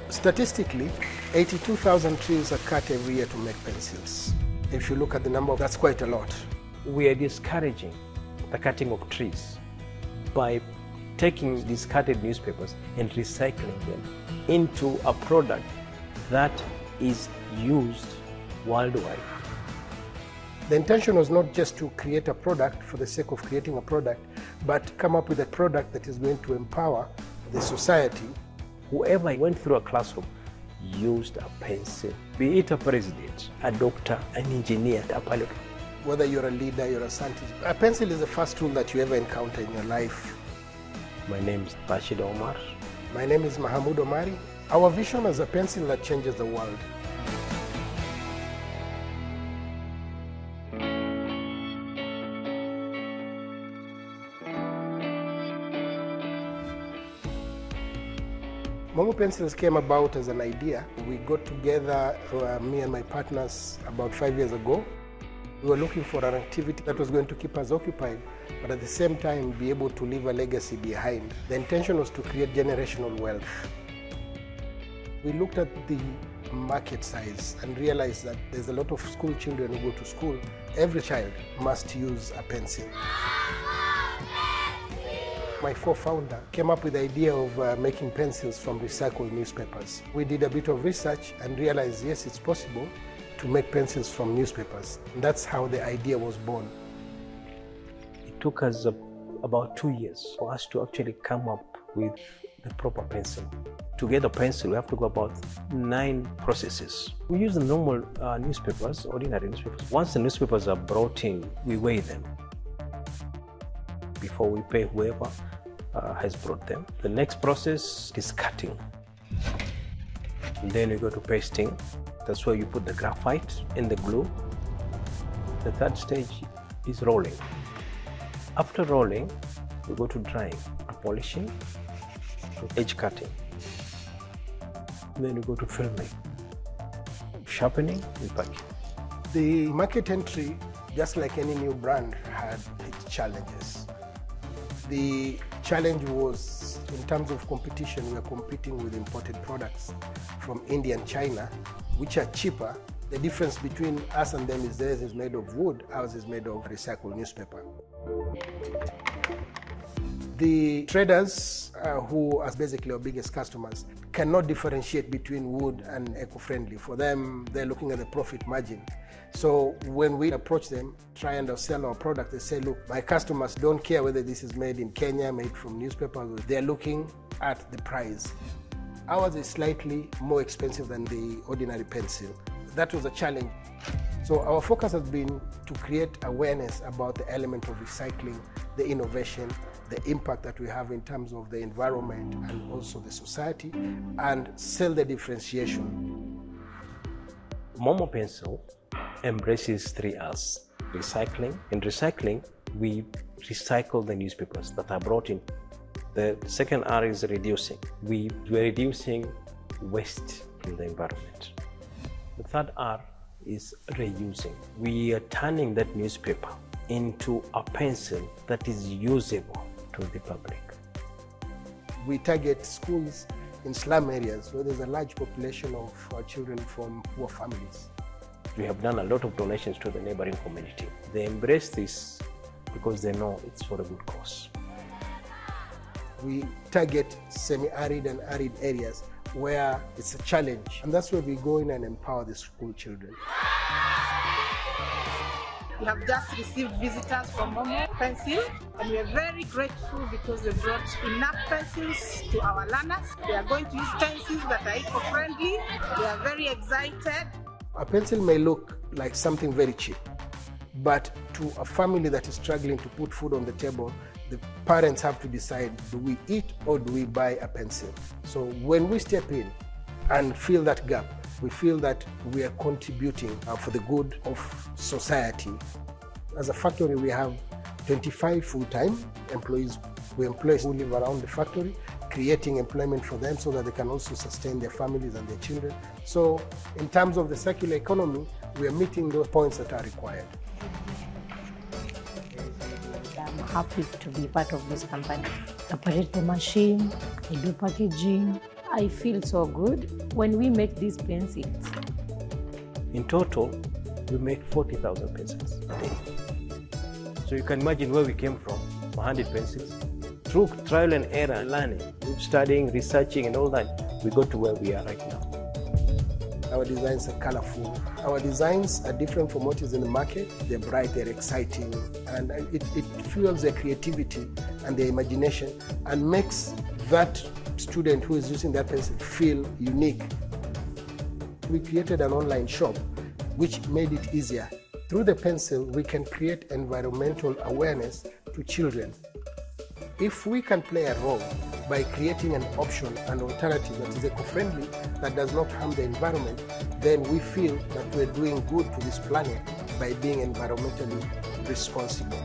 Statistically, 82,000 trees are cut every year to make pencils. If you look at the number, that's quite a lot. We are discouraging the cutting of trees by taking discarded newspapers and recycling them into a product that is used worldwide. The intention was not just to create a product for the sake of creating a product, but come up with a product that is going to empower the society. Whoever went through a classroom used a pencil, be it a president, a doctor, an engineer, a pilot. Whether you're a leader, you're a scientist, a pencil is the first tool that you ever encounter in your life. My name is Rashid Omar. My name is Mahamoud Omari. Our vision is a pencil that changes the world. Momo Pencils came about as an idea. We got together, me and my partners, about 5 years ago. We were looking for an activity that was going to keep us occupied, but at the same time be able to leave a legacy behind. The intention was to create generational wealth. We looked at the market size and realized that there's a lot of school children who go to school. Every child must use a pencil. My co-founder came up with the idea of making pencils from recycled newspapers. We did a bit of research and realized, yes, it's possible to make pencils from newspapers. And that's how the idea was born. It took us about 2 years for us to actually come up with the proper pencil. To get a pencil, we have to go about 9 processes. We use the normal newspapers, ordinary newspapers. Once the newspapers are brought in, we weigh them before we pay whoever has brought them. The next process is cutting. And then we go to pasting. That's where you put the graphite and the glue. The third stage is rolling. After rolling, we go to drying, polishing, to edge cutting. And then we go to filming, sharpening, and packing. The market entry, just like any new brand, had its challenges. The challenge was, in terms of competition, we are competing with imported products from India and China, which are cheaper. The difference between us and them is theirs is made of wood, ours is made of recycled newspaper. The traders, who are basically our biggest customers, cannot differentiate between wood and eco-friendly. For them, they're looking at the profit margin. So when we approach them, try and sell our product, they say, look, my customers don't care whether this is made in Kenya, made from newspapers. They're looking at the price. Ours is slightly more expensive than the ordinary pencil. That was a challenge. So our focus has been to create awareness about the element of recycling, the innovation, the impact that we have in terms of the environment and also the society, and sell the differentiation. Momo Pencil embraces 3 R's. Recycling. In recycling, we recycle the newspapers that are brought in. The second R is reducing. We're reducing waste in the environment. The third R is reusing. We are turning that newspaper into a pencil that is usable to the public. We target schools in slum areas where there's a large population of children from poor families. We have done a lot of donations to the neighboring community. They embrace this because they know it's for a good cause. We target semi-arid and arid areas where it's a challenge, and that's where we go in and empower the school children. We have just received visitors from Momo Pencil, and we are very grateful because they brought enough pencils to our learners. They are going to use pencils that are eco-friendly. They are very excited. A pencil may look like something very cheap, but to a family that is struggling to put food on the table, the parents have to decide, do we eat or do we buy a pencil? So when we step in and fill that gap, we feel that we are contributing for the good of society. As a factory, we have 25 full-time employees. We employ who live around the factory, creating employment for them so that they can also sustain their families and their children. So in terms of the circular economy, we are meeting those points that are required. I'm happy to be part of this company. operate the machine, I do packaging. I feel so good when we make these pencils. In total, we make 40,000 pencils a day. So you can imagine where we came from, 100 pencils. Through trial and error, learning, studying, researching and all that, we got to where we are right now. Our designs are colorful. Our designs are different from what is in the market. They're bright, they're exciting, and it fuels their creativity and their imagination and makes that student who is using that pencil feel unique. We created an online shop which made it easier. Through the pencil, we can create environmental awareness to children. If we can play a role by creating an option, an alternative that is eco-friendly, that does not harm the environment, then we feel that we're doing good to this planet by being environmentally responsible.